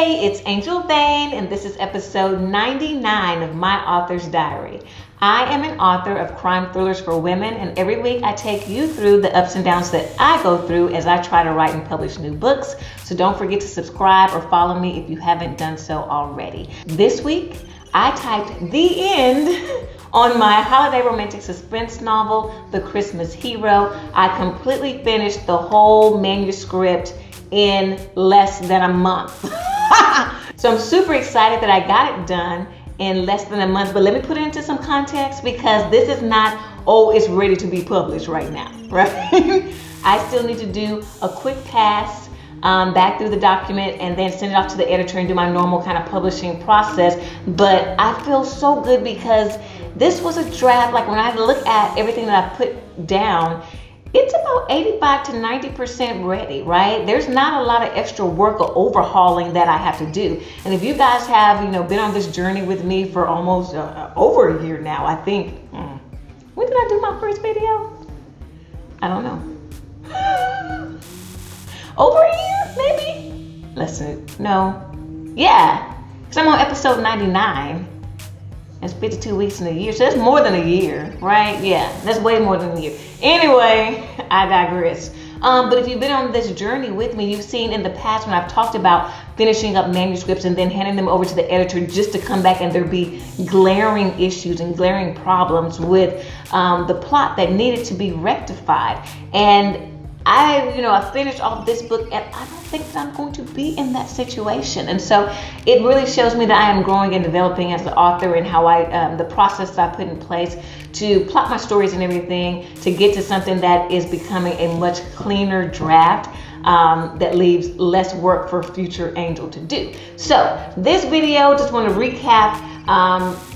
Hey, it's Angel Vane, and this is episode 99 of My Author's Diary. I am an author of crime thrillers for women, and every week I take you through the ups and downs that I go through as I try to write and publish new books. So don't forget to subscribe or follow me if you haven't done so already. This week, I typed the end on my holiday romantic suspense novel, The Christmas Hero. I completely finished the whole manuscript in less than a month. So I'm super excited that I got it done in less than a month, but let me put it into some context because this is not, oh, it's ready to be published right now, right? I still need to do a quick pass back through the document and then send it off to the editor and do my normal kind of publishing process. But I feel so good because this was a draft. Like when I look at everything that I put down, it's about 85 to 90% ready, right? There's not a lot of extra work or overhauling that I have to do. And if you guys have, been on this journey with me for almost over a year now, I think, when did I do my first video? I don't know. Over a year, maybe? Listen, no. Yeah, because I'm on episode 99. It's 52 weeks in a year, so that's more than a year, right? Yeah, that's way more than a year. Anyway, I digress. But if you've been on this journey with me, you've seen in the past when I've talked about finishing up manuscripts and then handing them over to the editor just to come back and there be glaring issues and glaring problems with the plot that needed to be rectified. And I finished off this book and I don't think that I'm going to be in that situation. And so it really shows me that I am growing and developing as an author and how the process that I put in place to plot my stories and everything to get to something that is becoming a much cleaner draft that leaves less work for future Angel to do. So this video, just want to recap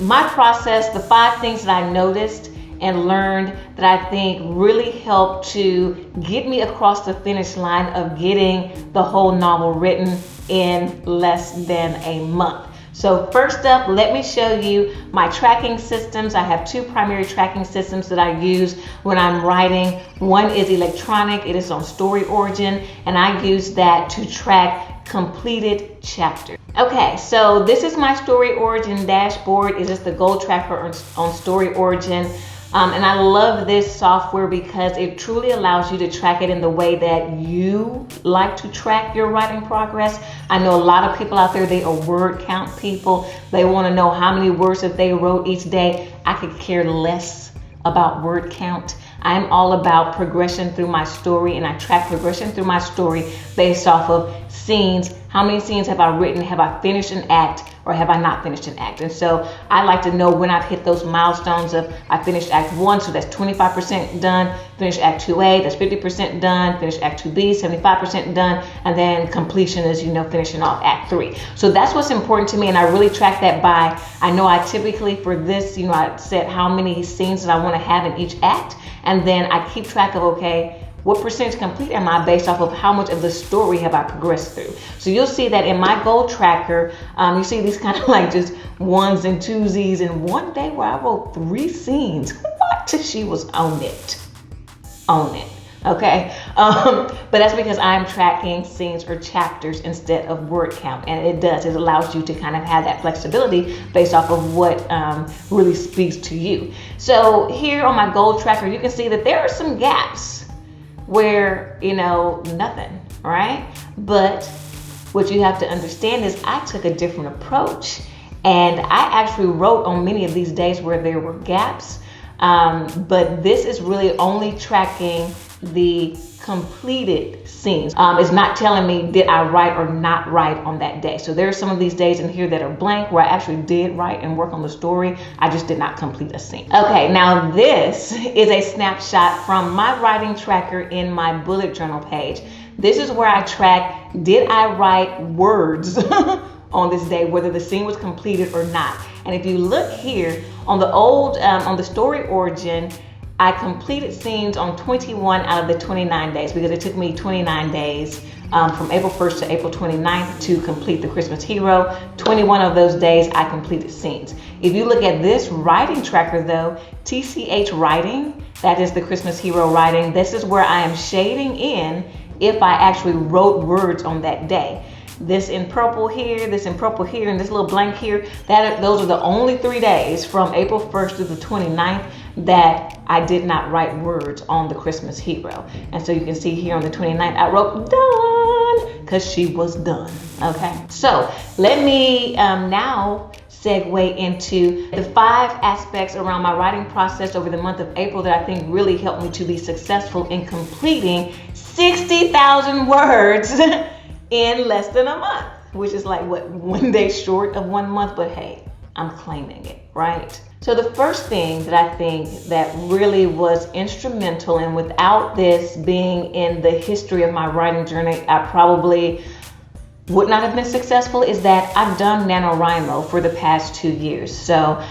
my process, the 5 things that I noticed and learned that I think really helped to get me across the finish line of getting the whole novel written in less than a month. So first up, let me show you my tracking systems. I have 2 primary tracking systems that I use when I'm writing. One is electronic, it is on StoryOrigin, and I use that to track completed chapters. Okay, so this is my StoryOrigin dashboard. It's just the goal tracker on StoryOrigin. And I love this software because it truly allows you to track it in the way that you like to track your writing progress. I know a lot of people out there, they are word count people. They want to know how many words that they wrote each day. I could care less about word count. I'm all about progression through my story, and I track progression through my story based off of scenes. How many scenes have I written? Have I finished an act or have I not finished an act? And so I like to know when I've hit those milestones of I finished Act 1, so that's 25% done, finished Act 2A, that's 50% done, finished Act 2B, 75% done, and then completion is, finishing off Act 3. So that's what's important to me, and I really track that by, I know I typically for this, I set how many scenes that I want to have in each act, and then I keep track of, okay, what percentage complete am I based off of how much of the story have I progressed through? So you'll see that in my goal tracker, you see these kind of like just ones and twosies. And one day where I wrote 3 scenes, what? She was on it. Okay. But that's because I'm tracking scenes or chapters instead of word count. And it allows you to kind of have that flexibility based off of what really speaks to you. So here on my goal tracker, you can see that there are some gaps where, nothing, right? But what you have to understand is I took a different approach, and I actually wrote on many of these days where there were gaps. But this is really only tracking the completed scenes. It's not telling me did I write or not write on that day. So there are some of these days in here that are blank where I actually did write and work on the story. I just did not complete a scene. Okay, now this is a snapshot from my writing tracker in my bullet journal page. This is where I track, did I write words on this day, whether the scene was completed or not. And if you look here on the old, on the StoryOrigin, I completed scenes on 21 out of the 29 days because it took me 29 days from April 1st to April 29th to complete The Christmas Hero. 21 of those days I completed scenes. If you look at this writing tracker though, TCH writing, that is The Christmas Hero writing, this is where I am shading in if I actually wrote words on that day. this in purple here, this in purple here, and this little blank here. Those are the only 3 days from April 1st to the 29th that I did not write words on the Christmas hero. And so you can see here on the 29th, I wrote done because she was done. Okay, so let me now segue into the 5 aspects around my writing process over the month of April that I think really helped me to be successful in completing 60,000 words in less than a month, which is like what, 1 day short of 1 month, but hey, I'm claiming it, right? So the first thing that I think that really was instrumental, and without this being in the history of my writing journey, I probably would not have been successful, is that I've done NaNoWriMo for the past 2 years. So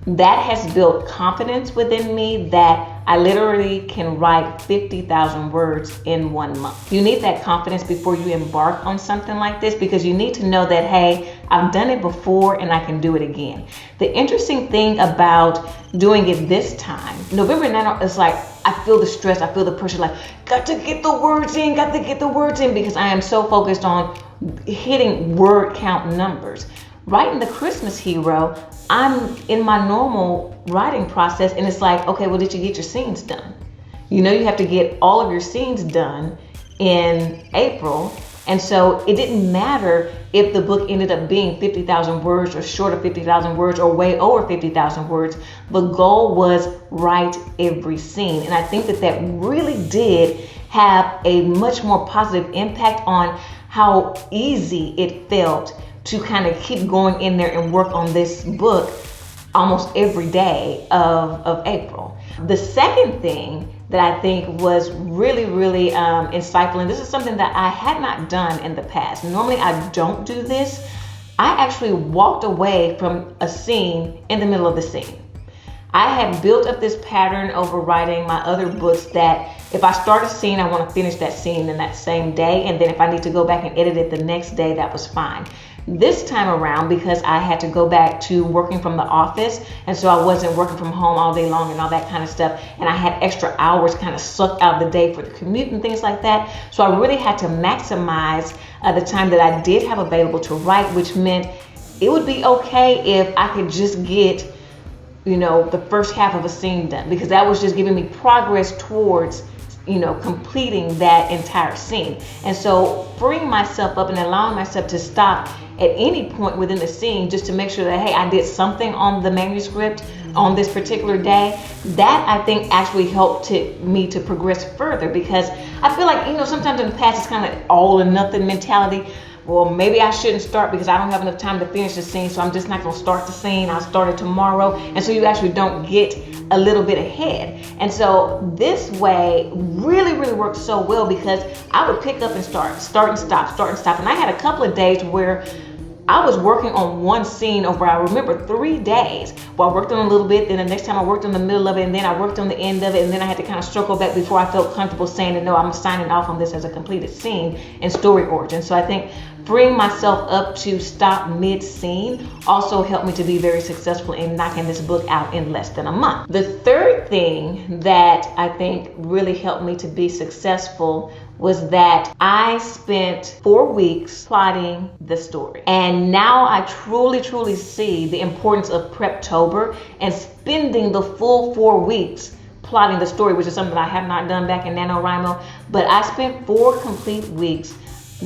that has built confidence within me that I literally can write 50,000 words in 1 month. You need that confidence before you embark on something like this, because you need to know that, hey, I've done it before and I can do it again. The interesting thing about doing it this time, November Nano, is like, I feel the stress, I feel the pressure, like, got to get the words in, because I am so focused on hitting word count numbers. Writing the Christmas hero, I'm in my normal writing process, and it's like, okay, well, did you get your scenes done? You know, you have to get all of your scenes done in April. And so it didn't matter if the book ended up being 50,000 words or short of 50,000 words or way over 50,000 words. The goal was write every scene. And I think that that really did have a much more positive impact on how easy it felt to kind of keep going in there and work on this book almost every day of April. The second thing that I think was really, really insightful, and this is something that I had not done in the past. Normally I don't do this. I actually walked away from a scene in the middle of the scene. I had built up this pattern over writing my other books that if I start a scene, I want to finish that scene in that same day. And then if I need to go back and edit it the next day, that was fine. This time around, because I had to go back to working from the office, and so I wasn't working from home all day long and all that kind of stuff, and I had extra hours kind of sucked out of the day for the commute and things like that. So I really had to maximize the time that I did have available to write, which meant it would be okay if I could just get, you know, the first half of a scene done, because that was just giving me progress towards, you know, completing that entire scene. And so freeing myself up and allowing myself to stop at any point within the scene just to make sure that, hey, I did something on the manuscript on this particular day, that I think actually helped me to progress further, because I feel like, you know, sometimes in the past it's kind of all or nothing mentality. Well, maybe I shouldn't start because I don't have enough time to finish the scene, so I'm just not going to start the scene. I'll start it tomorrow. And so you actually don't get a little bit ahead. And so this way really, really worked so well, because I would pick up and start and stop. And I had a couple of days where I was working on one scene over, I remember, 3 days. Well, I worked on a little bit, then the next time I worked on the middle of it, and then I worked on the end of it, and then I had to kind of circle back before I felt comfortable saying that, no, I'm signing off on this as a completed scene in StoryOrigin. So I think freeing myself up to stop mid-scene also helped me to be very successful in knocking this book out in less than a month. The third thing that I think really helped me to be successful was that I spent 4 weeks plotting the story. And now I truly, truly see the importance of Preptober and spending the full 4 weeks plotting the story, which is something I have not done back in NaNoWriMo. But I spent 4 complete weeks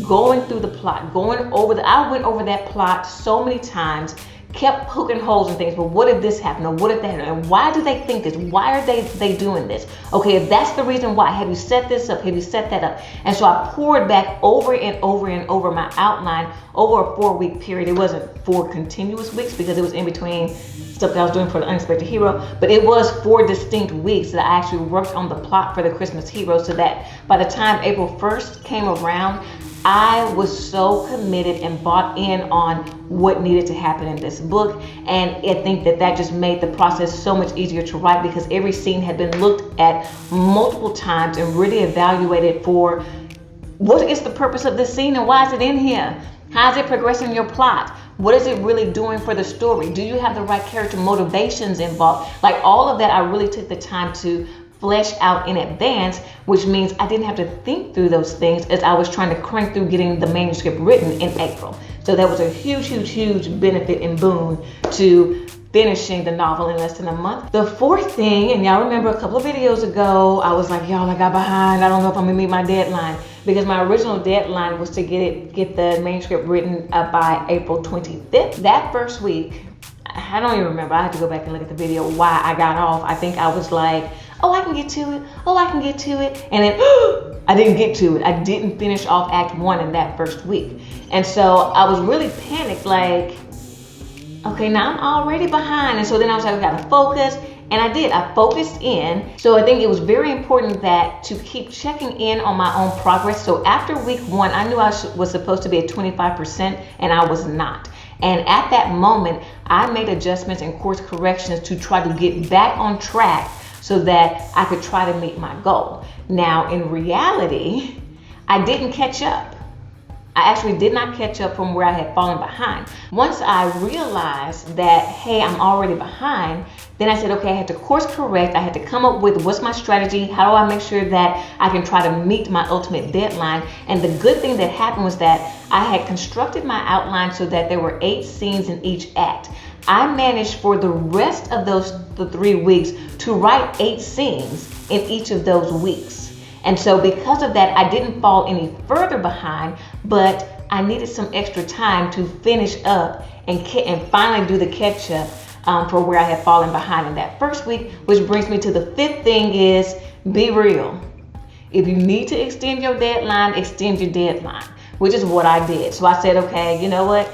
going through the plot, I went over that plot so many times, kept poking holes in things. But what if this happened? Or what if that happened? And why do they think this? Why are they doing this? Okay, if that's the reason why, have you set this up? Have you set that up? And so I poured back over and over and over my outline over a 4-week period. It wasn't 4 continuous weeks because it was in between stuff that I was doing for the Unexpected Hero, but it was 4 distinct weeks that I actually worked on the plot for the Christmas Hero, so that by the time April 1st came around, I was so committed and bought in on what needed to happen in this book. And I think that just made the process so much easier to write, because every scene had been looked at multiple times and really evaluated for what is the purpose of this scene and why is it in here? How is it progressing your plot? What is it really doing for the story? Do you have the right character motivations involved? Like all of that, I really took the time to fleshed out in advance, which means I didn't have to think through those things as I was trying to crank through getting the manuscript written in April. So that was a huge benefit and boon to finishing the novel in less than a month. The fourth thing, and y'all remember a couple of videos ago, I was like, y'all, I got behind. I don't know if I'm gonna meet my deadline, because my original deadline was to get the manuscript written by April 25th. That first week, I don't even remember. I have to go back and look at the video why I got off. I think I was like, oh, I can get to it. Oh, I can get to it. And then I didn't get to it. I didn't finish off Act 1 in that first week. And so I was really panicked, like, okay, now I'm already behind. And so then I was like, I gotta focus. And I did. I focused in. So I think it was very important that to keep checking in on my own progress. So after week 1, I knew I was supposed to be at 25%, and I was not. And at that moment, I made adjustments and course corrections to try to get back on track so that I could try to meet my goal. Now, in reality, I didn't catch up. I actually did not catch up from where I had fallen behind. Once I realized that, hey, I'm already behind, then I said, okay, I had to course correct. I had to come up with what's my strategy? How do I make sure that I can try to meet my ultimate deadline? And the good thing that happened was that I had constructed my outline so that there were 8 scenes in each act. I managed for the rest of the 3 weeks to write 8 scenes in each of those weeks. And so because of that, I didn't fall any further behind, but I needed some extra time to finish up and finally do the catch up for where I had fallen behind in that first week, which brings me to the 5th thing is be real. If you need to extend your deadline, extend your deadline, which is what I did. So I said, okay, you know what?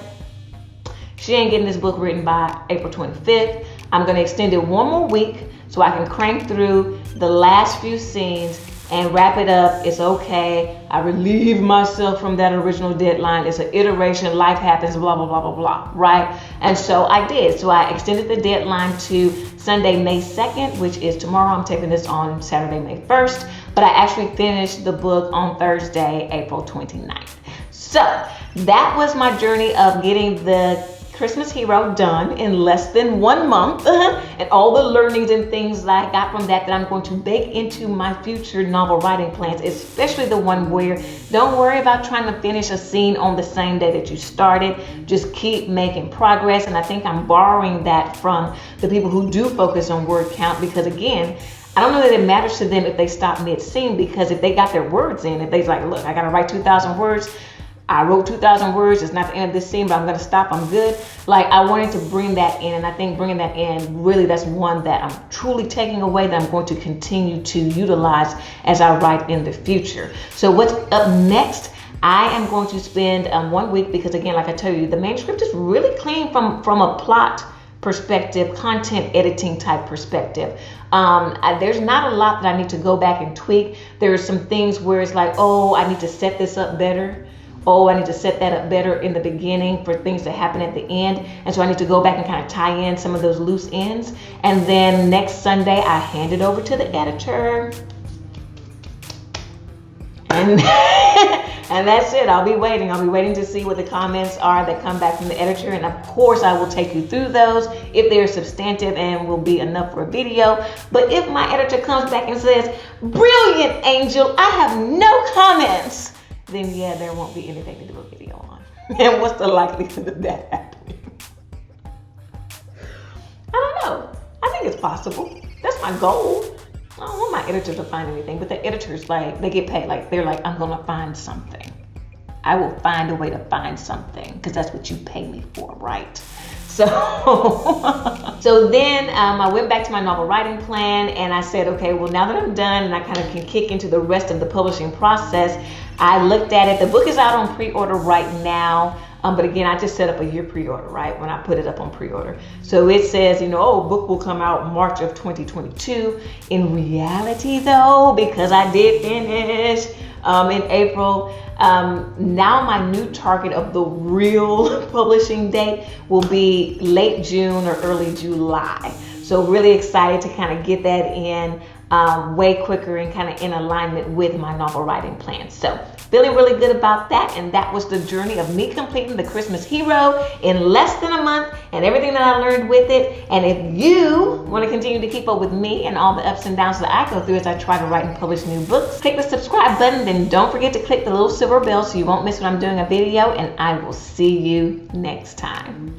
She ain't getting this book written by April 25th. I'm going to extend it 1 more week so I can crank through the last few scenes and wrap it up. It's okay. I relieve myself from that original deadline. It's an iteration. Life happens, blah, blah, blah, blah, blah, right? And so I did. So I extended the deadline to Sunday, May 2nd, which is tomorrow. I'm taking this on Saturday, May 1st. But I actually finished the book on Thursday, April 29th. So that was my journey of getting the Christmas Hero done in less than 1 month and all the learnings and things that I got from that I'm going to bake into my future novel writing plans, especially the one where don't worry about trying to finish a scene on the same day that you started. Just keep making progress. And I think I'm borrowing that from the people who do focus on word count, because again, I don't know that it matters to them if they stop mid-scene, because if they got their words in, if they're like, look, I got to write 2,000 words. I wrote 2,000 words. It's not the end of this scene, but I'm going to stop. I'm good. Like, I wanted to bring that in. And I think bringing that in, really, that's one that I'm truly taking away that I'm going to continue to utilize as I write in the future. So what's up next? I am going to spend 1 week, because again, like I tell you, the manuscript is really clean from a plot perspective, content editing type perspective. There's not a lot that I need to go back and tweak. There's some things where it's like, oh, I need to set this up better. Oh, I need to set that up better in the beginning for things to happen at the end. And so I need to go back and kind of tie in some of those loose ends. And then next Sunday, I hand it over to the editor. And, and that's it. I'll be waiting. I'll be waiting to see what the comments are that come back from the editor. And of course, I will take you through those if they're substantive and will be enough for a video. But if my editor comes back and says, brilliant, Angel, I have no comments, then yeah, there won't be anything to do a video on. And what's the likelihood of that happening? I don't know. I think it's possible. That's my goal. I don't want my editor to find anything, but the editors, like, they get paid. Like, they're like, I'm gonna find something. I will find a way to find something, because that's what you pay me for, right? So, so then I went back to my novel writing plan, and I said, okay, well, now that I'm done and I kind of can kick into the rest of the publishing process, I looked at it. The book is out on pre-order right now. But again, I just set up a year pre-order, right? When I put it up on pre-order. So it says, you know, oh, book will come out March of 2022. In reality though, because I did finish in April, now my new target of the real publishing date will be late June or early July. So really excited to kind of get that in way quicker and kind of in alignment with my novel writing plan. So Feeling really good about that, and that was the journey of me completing the Christmas Hero in less than a month and everything that I learned with it. And if you want to continue to keep up with me and all the ups and downs that I go through as I try to write and publish new books, click the subscribe button, then don't forget to click the little silver bell so you won't miss when I'm doing a video, and I will see you next time.